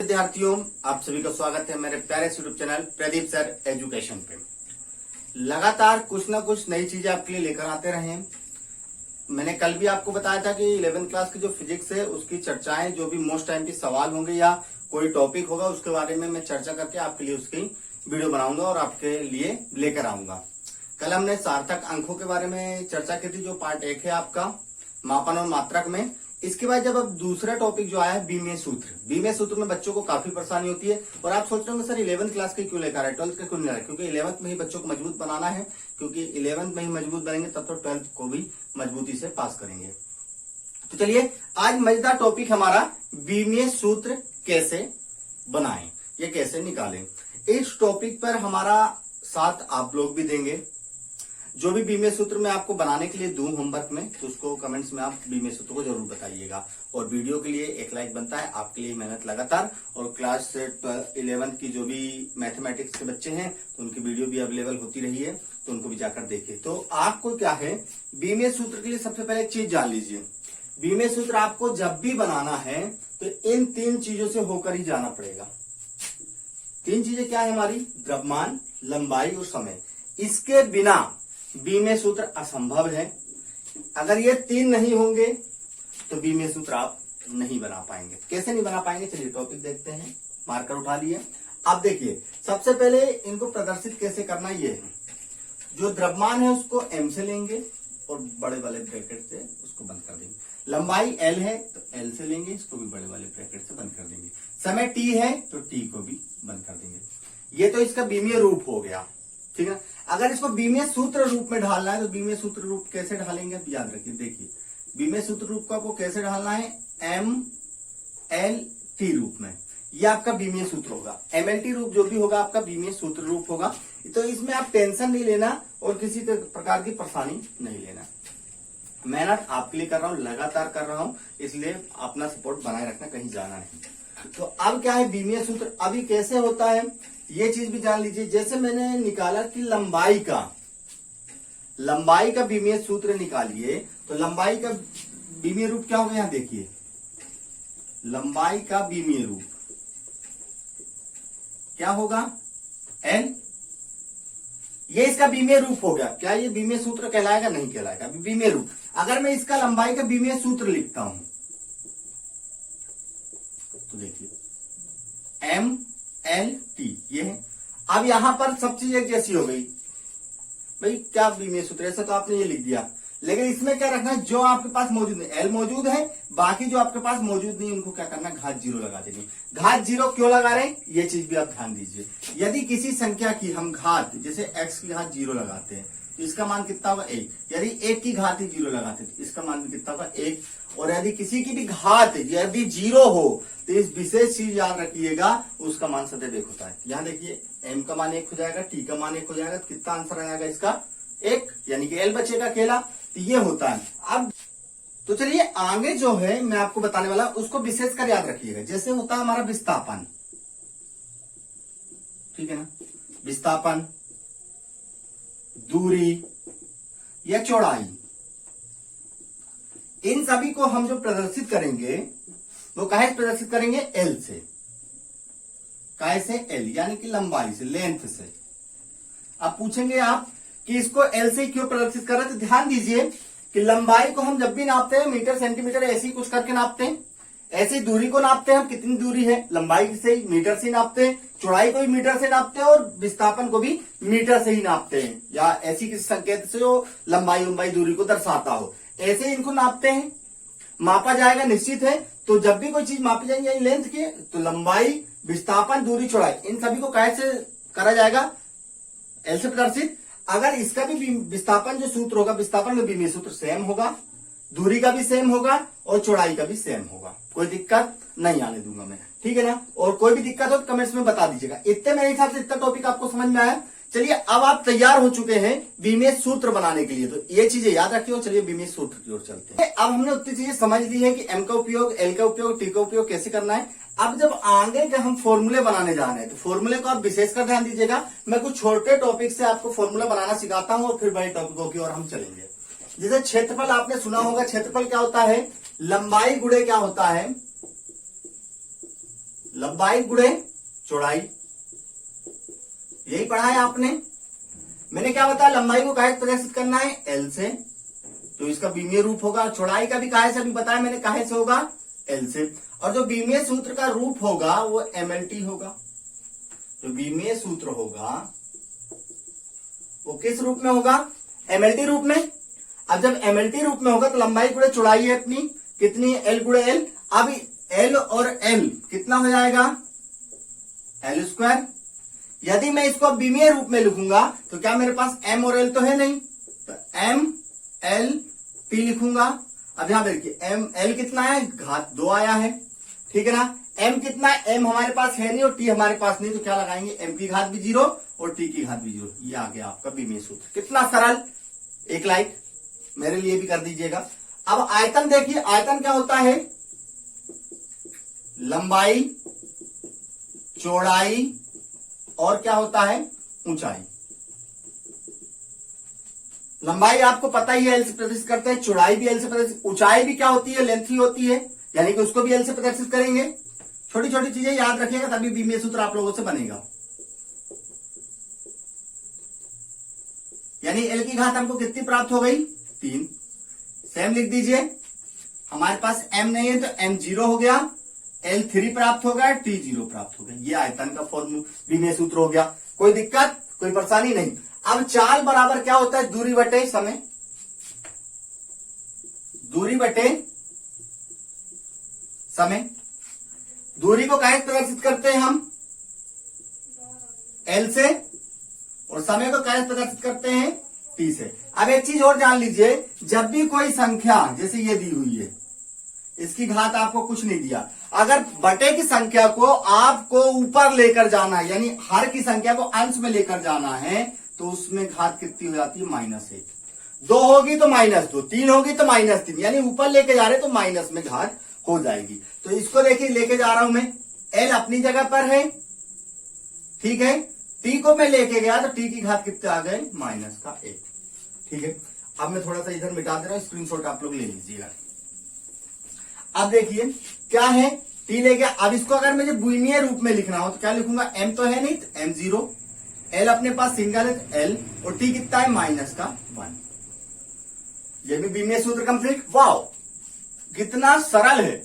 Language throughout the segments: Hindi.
विद्यार्थियों, आप सभी का स्वागत है मेरे प्यारे YouTube channel Pradeep sir education पे। लगातार कुछ ना कुछ नई चीजें आपके लिए लेकर आते रहे हैं। मैंने कल भी आपको बताया था कि 11th क्लास की जो फिजिक्स है उसकी चर्चाएं, जो भी मोस्ट टाइम की सवाल होंगे या कोई टॉपिक होगा उसके बारे में मैं चर्चा करके आपके लिए उसकी वीडियो बनाऊंगा और आपके लिए लेकर आऊंगा। कल हमने सार्थक अंकों के बारे में चर्चा की थी, जो पार्ट 1 है आपका मापन और मात्रक में। इसके बाद जब अब दूसरा टॉपिक जो आया है बीमीय सूत्र। बीमीय सूत्र में बच्चों को काफी परेशानी होती है और आप सोच रहे होंगे सर 11th क्लास के क्यों लेकर आए, 12th के क्यों नहीं लाए? क्योंकि 11th में ही बच्चों को मजबूत बनाना है, क्योंकि 11th में ही मजबूत बनेंगे तब तो 12th को भी मजबूती से पास करेंगे। तो चलिए आज मजेदार टॉपिक हमारा बीमीय सूत्र कैसे बनाएं, ये कैसे निकालें। इस टॉपिक पर हमारा साथ आप लोग भी देंगे। जो भी बीमीय सूत्र मैं आपको बनाने के लिए दूं होमवर्क में, तो उसको कमेंट्स में आप बीमीय सूत्र को जरूर बताइएगा। और वीडियो के लिए एक लाइक बनता है, आपके लिए मेहनत लगातार। और क्लास 11th की जो भी मैथमेटिक्स के बच्चे हैं तो उनकी वीडियो भी अवेलेबल होती रही है, तो उनको भी जाकर देखिए। तो आपको क्या है, बीमीय सूत्र के लिए सबसे पहले एक चीज जान लीजिए। बीमीय सूत्र आपको जब भी बनाना है तो इन 3 चीजों से होकर ही जाना पड़ेगा। 3 चीजें क्या है हमारी? द्रव्यमान, लंबाई और समय। इसके बिना बीमीय सूत्र असंभव है। अगर ये 3 नहीं होंगे तो बीमीय सूत्र आप नहीं बना पाएंगे। कैसे नहीं बना पाएंगे, चलिए टॉपिक देखते हैं। मार्कर उठा लिए। अब देखिए, सबसे पहले इनको प्रदर्शित कैसे करना ये है। जो द्रव्यमान है उसको m से लेंगे और बड़े वाले ब्रैकेट से उसको बंद कर देंगे। लंबाई l है तो l से लेंगे, इसको भी बड़े वाले ब्रैकेट से बंद कर देंगे। समय t है तो t को भी बंद कर देंगे। ये तो इसका बीमीय रूप हो गया, ठीक है। अगर इसको बीमीय सूत्र रूप में ढालना है तो बीमीय सूत्र रूप कैसे ढालेंगे, अब याद रखिए। देखिए बीमीय सूत्र रूप को आपको कैसे ढालना है, MLT रूप में। ये आपका बीमीय सूत्र होगा। MLT रूप जो भी होगा आपका बीमीय सूत्र रूप होगा। तो इसमें आप टेंशन नहीं लेना और किसी प्रकार की परेशानी नहीं लेना। मेहनत आपके लिए कर रहा हूं, लगातार कर रहा हूं, इसलिए अपना सपोर्ट बनाए रखना, कहीं जाना नहीं। तो अब क्या है बीमीय सूत्र, अभी कैसे होता है ये चीज भी जान लीजिए। जैसे मैंने निकाला कि लंबाई का बीमीय सूत्र निकालिए, तो लंबाई का बीमीय रूप क्या होगा, यहां देखिए। लंबाई का बीमीय रूप क्या होगा, L। ये इसका बीमीय रूप हो गया। क्या ये बीमीय सूत्र कहलाएगा? नहीं कहलाएगा। बीमीय रूप, अगर मैं इसका लंबाई का बीमीय सूत्र लिखता हूं तो देखिए MLT ये है। अब यहां पर सब चीज एक जैसी हो गई। भाई क्या बीमीय सूत्र, ऐसा तो आपने ये लिख दिया, लेकिन इसमें क्या रखना है, जो आपके पास मौजूद नहीं, L मौजूद है, बाकी जो आपके पास मौजूद नहीं उनको क्या करना, घात 0 लगा देंगे। घात 0 क्यों लगा रहे हैं, ये चीज भी आप ध्यान दीजिए। यदि किसी संख्या की हम घात, जैसे x की घात 0 लगाते हैं तो इसका मान कितना होगा, 1। यदि 1 की घात ही 0 लगाते हैं तो इसका मान भी कितना होगा, 1। और यदि किसी की भी घात यदि 0 हो तो इस विशेष चीज याद रखिएगा, उसका मान सदैव 1 होता है। यहां देखिए m का मान 1 हो जाएगा, t का मान 1 हो जाएगा, तो कितना आंसर आएगा इसका, 1, यानी कि l बचेगा अकेला। तो ये होता है। अब तो चलिए आगे जो है मैं आपको बताने वाला उसको विशेष कर याद रखिएगा। जैसे होता है हमारा विस्थापन, ठीक है ना, विस्थापन, दूरी या चौड़ाई, इन सभी को हम जो प्रदर्शित करेंगे वो काहे प्रदर्शित करेंगे, L से। काहे से, L यानी कि लंबाई से, लेंथ से। अब पूछेंगे आप कि इसको L से क्यों प्रदर्शित कर रहे हैं, तो ध्यान दीजिए कि लंबाई को हम जब भी नापते हैं मीटर सेंटीमीटर ऐसे ही कुछ करके नापते हैं। ऐसी दूरी को नापते हैं हम, कितनी दूरी है, लंबाई से ही मीटर से नापते हैं, चौड़ाई को भी मीटर से नापते हैं और विस्थापन को भी मीटर से ही नापते हैं, या ऐसी किसी संकेत से जो लंबाई दूरी को दर्शाता हो, ऐसे ही इनको नापते हैं। मापा जाएगा निश्चित है। तो जब भी कोई चीज मापी जाएगी लेंथ के, तो लंबाई, विस्थापन, दूरी, चौड़ाई, इन सभी को कैसे करा जाएगा, L से प्रदर्शित। अगर इसका भी विस्थापन जो सूत्र होगा, विस्थापन का बीमीय सूत्र सेम होगा, दूरी का भी सेम होगा और चौड़ाई का भी सेम होगा। कोई दिक्कत नहीं आने दूंगा मैं, ठीक है ना। और कोई भी दिक्कत हो तो कमेंट्स में बता दीजिएगा। इतने मेरे हिसाब से इतना टॉपिक आपको समझ में आया। चलिए अब आप तैयार हो चुके हैं बीमीय सूत्र बनाने के लिए, तो ये चीजें याद रखिए। चलिए बीमीय सूत्र की ओर चलते हैं। अब हमने उतनी चीजें समझ ली है कि M का उपयोग, L का उपयोग, T का उपयोग कैसे करना है। अब जब आगे के हम फॉर्मूले बनाने जा रहे हैं तो फॉर्मूले को आप विशेषकर ध्यान दीजिएगा। मैं कुछ छोटे टॉपिक से आपको फॉर्मूला बनाना सिखाता हूं और फिर बड़े टॉपिकों की ओर हम चलेंगे। जैसे क्षेत्रफल आपने सुना होगा, क्षेत्रफल क्या होता है, लंबाई गुणे क्या होता है, लंबाई गुणे चौड़ाई, यही पढ़ा है आपने। मैंने क्या बताया, लंबाई को काहे से प्रदर्शित करना है, एल से, तो इसका बीमीय रूप होगा। चौड़ाई का भी काहे से अभी बताया मैंने, काहे से होगा, एल से। और जो बीमीय सूत्र का रूप होगा वो एमएलटी होगा। जो बीमीय सूत्र होगा वो किस रूप में होगा, एमएलटी रूप में। अब जब एमएलटी रूप में होगा तो लंबाई गुणे चौड़ाई है अपनी, कितनी है, एल गुणे एल। अब एल और एल कितना हो जाएगा, एल स्क्वायर। यदि मैं इसको बीमीय रूप में लिखूंगा तो क्या मेरे पास एम और एल तो है नहीं, तो एम एल टी लिखूंगा। अब यहां देखिए एम एल कितना है, घात 2 आया है, ठीक है ना। एम कितना है, एम हमारे पास है नहीं और टी हमारे पास नहीं, तो क्या लगाएंगे, एम की घात भी 0 और टी की घात भी 0। ये आ गया आपका बीमीय सूत्र। कितना सरल, एक लाइक मेरे लिए भी कर दीजिएगा। अब आयतन देखिए, आयतन क्या होता है, लंबाई चौड़ाई और क्या होता है, ऊंचाई। लंबाई आपको पता ही है, एल से प्रदर्शित करते हैं, चौड़ाई भी एल से प्रदर्शित, ऊंचाई भी क्या होती है, लेंथ ही होती है, यानी कि उसको भी एल से प्रदर्शित करेंगे। छोटी छोटी चीजें याद रखिएगा तभी बीमीय सूत्र आप लोगों से बनेगा। यानी एल की घात हमको कितनी प्राप्त हो गई, 3। सेम लिख दीजिए, हमारे पास एम नहीं है तो एम 0 हो गया, एल 3 प्राप्त हो गया, टी 0 प्राप्त हो गया। ये आयतन का फॉर्मूला बीमीय सूत्र हो गया। कोई दिक्कत, कोई परेशानी नहीं। अब चाल बराबर क्या होता है, दूरी बटे समय। दूरी बटे समय, दूरी को कैसे प्रदर्शित करते हैं हम, एल से, और समय को कैसे प्रदर्शित करते हैं, टी से। अब एक चीज और जान लीजिए, जब भी कोई संख्या जैसे ये दी हुई है, इसकी घात आपको कुछ नहीं दिया, अगर बटे की संख्या को आपको ऊपर लेकर जाना है, यानी हर की संख्या को अंश में लेकर जाना है, तो उसमें घात कितनी हो जाती है, -1। 2 होगी तो -2, 3 होगी तो -3, यानी ऊपर लेके जा रहे तो माइनस में घात हो जाएगी। तो इसको देखिए लेके जा रहा हूं मैं, एल अपनी जगह पर है, ठीक है, टी को मैं लेके गया तो टी की घात कितने आ गए, -1, ठीक है। अब मैं थोड़ा सा इधर मिटा दे रहा हूं, स्क्रीनशॉट आप लोग ले लीजिएगा। अब देखिए क्या है, टी ले गया। अब इसको अगर मुझे बीमीय रूप में लिखना हो तो क्या लिखूंगा, एम तो है नहीं तो एम 0, एल अपने पास सिंगल है तो एल, और टी कितना है, -1। ये भी बीमीय सूत्र कंप्लीट। वाओ कितना सरल है।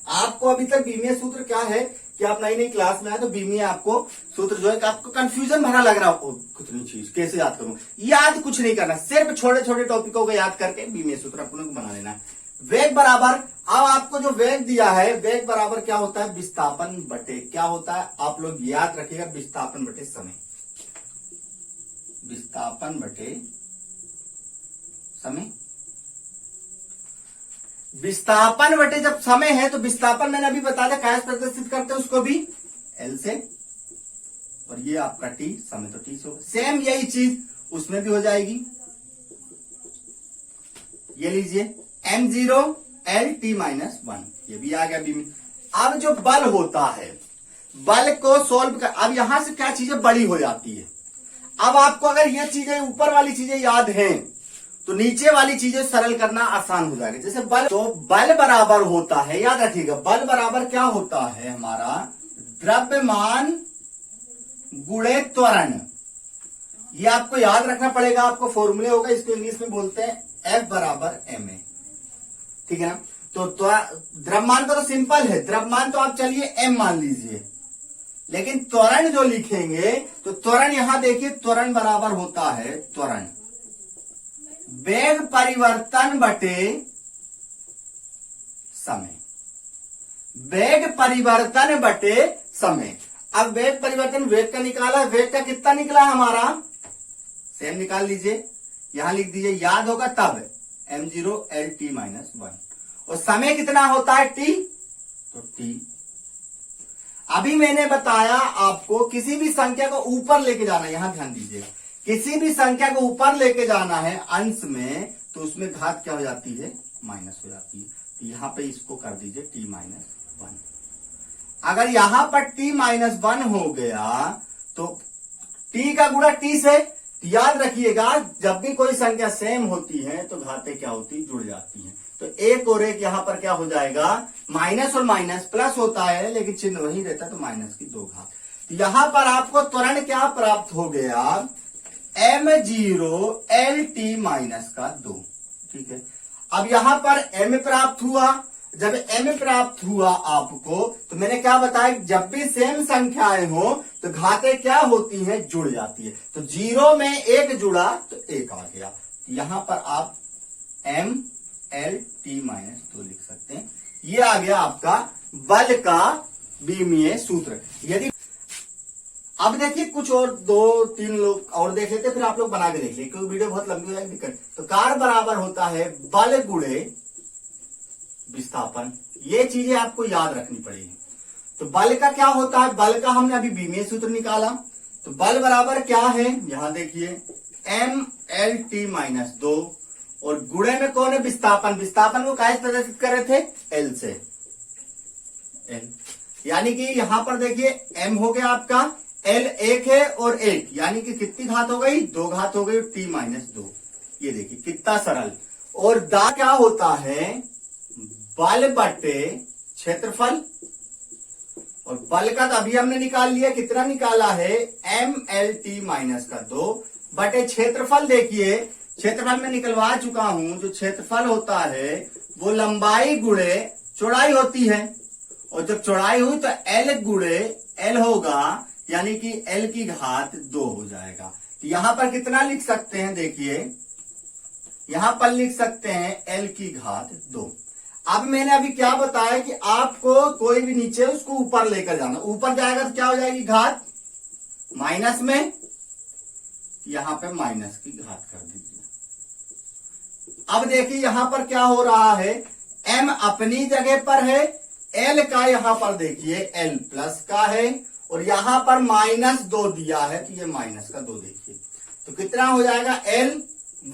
आपको अभी तक बीमीय सूत्र क्या है कि आप नई नई क्लास में आए तो बीमीय आपको सूत्र जो है कि आपको कंफ्यूजन भरा लग रहा हो, कितनी चीज कैसे याद करूं, याद कुछ नहीं करना, सिर्फ छोटे छोटे टॉपिकों को याद करके बीमीय सूत्र अपने को बना लेना है। वेग बराबर, अब आपको जो वेग दिया है, वेग बराबर क्या होता है, विस्थापन बटे क्या होता है, आप लोग याद रखिएगा, विस्थापन बटे समय। विस्थापन बटे समय, विस्थापन बटे जब समय है तो विस्थापन मैंने अभी बताया कैसे प्रदर्शित करते हैं, उसको भी एल से, और ये आपका टी, समय तो टी से होगा। सेम यही चीज उसमें भी हो जाएगी। ये लीजिए m0 l t -1, ये भी आ गया बीमी। अब जो बल होता है, बल को सोल्व कर, अब यहां से क्या चीजें बड़ी हो जाती है। अब आपको अगर ये चीजें ऊपर वाली चीजें याद हैं तो नीचे वाली चीजें सरल करना आसान हो जाएगा। जैसे बल, तो बल बराबर होता है, याद रखिएगा, बल बराबर क्या होता है हमारा, द्रव्यमान गुणे त्वरण। ये आपको याद रखना पड़ेगा, आपको फॉर्मूले होगा, इसको इंग्लिश में बोलते हैं F बराबर ma, ठीक है ना। तो द्रव्यमान का तो सिंपल है, द्रव्यमान तो आप चलिए m मान लीजिए, लेकिन त्वरण जो लिखेंगे तो त्वरण यहां देखिए, त्वरण बराबर होता है, त्वरण वेग परिवर्तन बटे समय। वेग परिवर्तन बटे समय। अब वेग परिवर्तन, वेग का निकाला, वेग का कितना निकला हमारा, सेम निकाल लीजिए, यहां लिख दीजिए, याद होगा तब m0 l t -1, और समय कितना होता है, t, तो t। अभी मैंने बताया आपको किसी भी संख्या को ऊपर लेके जाना, यहां ध्यान दीजिएगा, किसी भी संख्या को ऊपर लेके जाना है अंश में, तो उसमें घात क्या हो जाती है, माइनस हो जाती है। तो यहां पे इसको कर दीजिए t -1। अगर यहां पर t -1 हो गया तो t का गुणा t से, याद रखिएगा जब भी कोई संख्या सेम होती है तो घातें क्या होती, जुड़ जाती हैं। तो एक और एक यहाँ पर क्या हो जाएगा, माइनस और माइनस प्लस होता है लेकिन चिन्ह वही रहता, तो माइनस की 2 घात। तो यहां पर आपको त्वरण क्या प्राप्त हो गया, m0 LT माइनस का 2। ठीक है, अब यहां पर m प्राप्त हुआ। जब m प्राप्त हुआ आपको, तो मैंने क्या बताया, जब भी सेम संख्याएं हो तो घातें क्या होती हैं, जुड़ जाती है। तो 0 में 1 जुड़ा तो 1 आ गया। यहां पर आप m LT माइनस 2 लिख सकते हैं। ये आ गया आपका बल का बीमीय सूत्र। यदि अब देखिए कुछ और 2-3 लोग और देख लेते, फिर आप लोग बना के देख लें क्योंकि वीडियो बहुत लंबी हो जाएगी, दिक्कत। तो कार बराबर होता है बल गुणे विस्थापन। ये चीजें आपको याद रखनी पड़ेगी। तो बल का क्या होता है, बल का हमने अभी बीमीय सूत्र निकाला। तो बल बराबर क्या है, यहां देखिए MLT माइनस 2, और गुणे में कौन है, विस्थापन। विस्थापन को कैसे प्रदर्शित कर रहे थे, L से, L। यानी कि यहां पर देखिए M हो गया आपका, L 1 है और 1, यानी कि कितनी घात हो गई, 2 घात हो गई, T माइनस 2। ये देखिए कितना सरल। और दा क्या होता है, बल बटे क्षेत्रफल। और बल का तो अभी हमने निकाल लिया, कितना निकाला है, MLT माइनस का 2 बटे क्षेत्रफल। देखिए क्षेत्रफल में निकलवा चुका हूं, जो क्षेत्रफल होता है वो लंबाई गुणे चौड़ाई होती है, और जब चौड़ाई हुई तो L गुणे L होगा, यानी कि L की घात 2 हो जाएगा। तो यहां पर कितना लिख सकते हैं, देखिए यहां पर लिख सकते हैं L की घात 2। अब मैंने अभी क्या बताया कि आपको कोई भी नीचे उसको ऊपर लेकर जाना, ऊपर जाएगा तो क्या हो जाएगी, घात माइनस में, यहां पे माइनस की घात कर दीजिए। अब देखिए यहां पर क्या हो रहा है, M अपनी जगह पर है, L का यहां पर देखिए L प्लस का है, और यहां पर -2 दिया है, तो ये माइनस का 2 देखिए। तो कितना हो जाएगा, L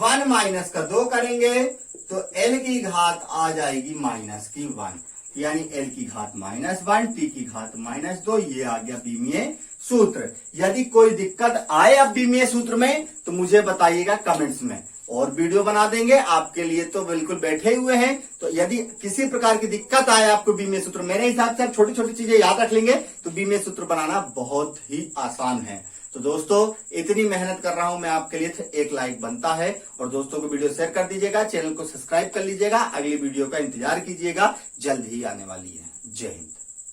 1 माइनस का 2 करेंगे तो L की घात आ जाएगी माइनस की 1, यानी L की घात -1, T की घात -2। ये आ गया बीमीय सूत्र। यदि कोई दिक्कत आए अब बीमीय सूत्र में तो मुझे बताइएगा कमेंट्स में, और वीडियो बना देंगे आपके लिए, तो बिल्कुल बैठे हुए हैं। तो यदि किसी प्रकार की दिक्कत आए आपको बीमीय सूत्र, मेरे हिसाब से आप छोटी छोटी चीजें याद रख लेंगे तो बीमीय सूत्र बनाना बहुत ही आसान है। तो दोस्तों इतनी मेहनत कर रहा हूं मैं आपके लिए, तो एक लाइक बनता है, और दोस्तों को वीडियो शेयर कर दीजिएगा, चैनल को सब्सक्राइब कर लीजिएगा, अगली वीडियो का इंतजार कीजिएगा, जल्द ही आने वाली है। जय हिंद।